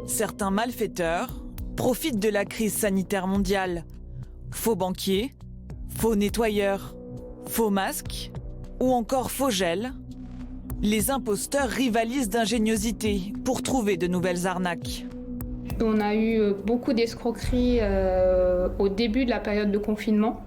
Certains malfaiteurs profitent de la crise sanitaire mondiale. Faux banquiers, faux nettoyeurs, faux masques ou encore faux gel. Les imposteurs rivalisent d'ingéniosité pour trouver de nouvelles arnaques. On a eu beaucoup d'escroqueries au début de la période de confinement.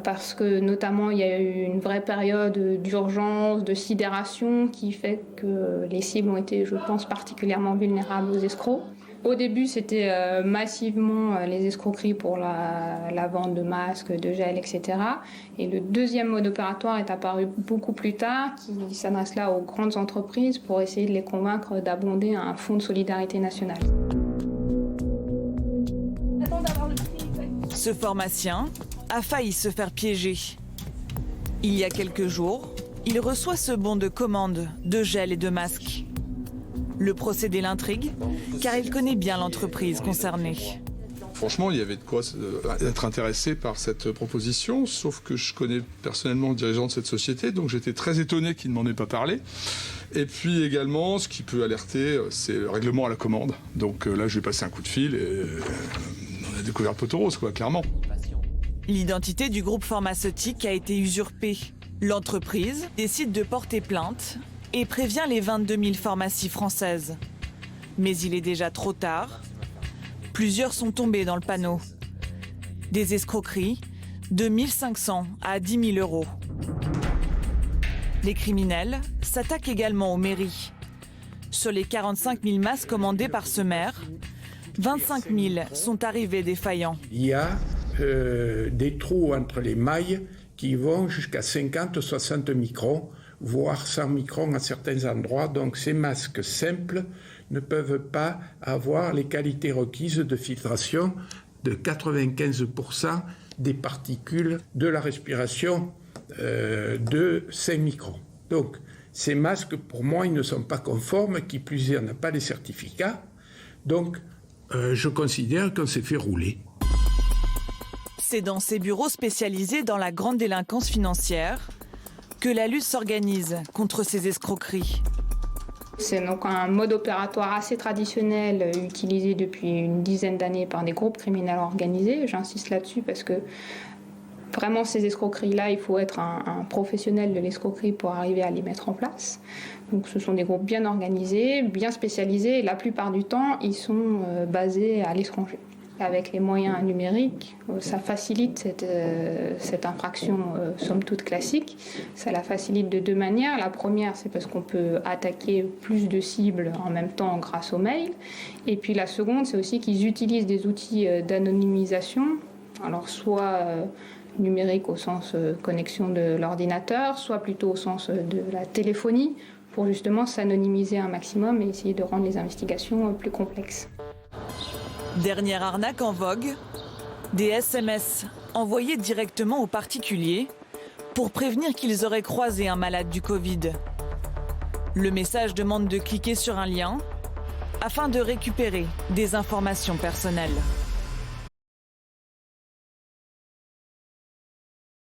Parce que notamment il y a eu une vraie période d'urgence, de sidération qui fait que les cibles ont été, je pense, particulièrement vulnérables aux escrocs. Au début, c'était massivement les escroqueries pour la vente de masques, de gel, etc. Et le deuxième mode opératoire est apparu beaucoup plus tard, qui s'adresse là aux grandes entreprises pour essayer de les convaincre d'abonder un fonds de solidarité nationale. Ce pharmacien a failli se faire piéger. Il y a quelques jours, il reçoit ce bon de commande de gel et de masques. Le procédé l'intrigue, car il connaît bien l'entreprise concernée. Franchement, il y avait de quoi être intéressé par cette proposition, sauf que je connais personnellement le dirigeant de cette société, donc j'étais très étonné qu'il ne m'en ait pas parlé. Et puis également, ce qui peut alerter, c'est le règlement à la commande. Donc là, je lui ai passé un coup de fil et on a découvert le poteau rose, quoi, clairement. L'identité du groupe pharmaceutique a été usurpée. L'entreprise décide de porter plainte et prévient les 22 000 pharmacies françaises. Mais il est déjà trop tard. Plusieurs sont tombés dans le panneau. Des escroqueries de 1 500 à 10 000 euros. Les criminels s'attaquent également aux mairies. Sur les 45 000 masques commandés par ce maire, 25 000 sont arrivés défaillants. Il y a des trous entre les mailles qui vont jusqu'à 50-60 microns, voire 100 microns à certains endroits. Donc ces masques simples ne peuvent pas avoir les qualités requises de filtration de 95% des particules de la respiration de 5 microns. Donc ces masques, pour moi, ils ne sont pas conformes, qui plus est, on n'a pas les certificats. Donc je considère qu'on s'est fait rouler. C'est dans ces bureaux spécialisés dans la grande délinquance financière que la lutte s'organise contre ces escroqueries. C'est donc un mode opératoire assez traditionnel utilisé depuis une dizaine d'années par des groupes criminels organisés. J'insiste là-dessus parce que vraiment ces escroqueries-là, il faut être un professionnel de l'escroquerie pour arriver à les mettre en place. Donc ce sont des groupes bien organisés, bien spécialisés et la plupart du temps, ils sont basés à l'étranger. Avec les moyens numériques, ça facilite cette infraction somme toute classique. Ça la facilite de deux manières. La première, c'est parce qu'on peut attaquer plus de cibles en même temps grâce aux mails. Et puis la seconde, c'est aussi qu'ils utilisent des outils d'anonymisation. Alors soit numérique au sens connexion de l'ordinateur, soit plutôt au sens de la téléphonie, pour justement s'anonymiser un maximum et essayer de rendre les investigations plus complexes. Dernière arnaque en vogue, des SMS envoyés directement aux particuliers pour prévenir qu'ils auraient croisé un malade du Covid. Le message demande de cliquer sur un lien afin de récupérer des informations personnelles.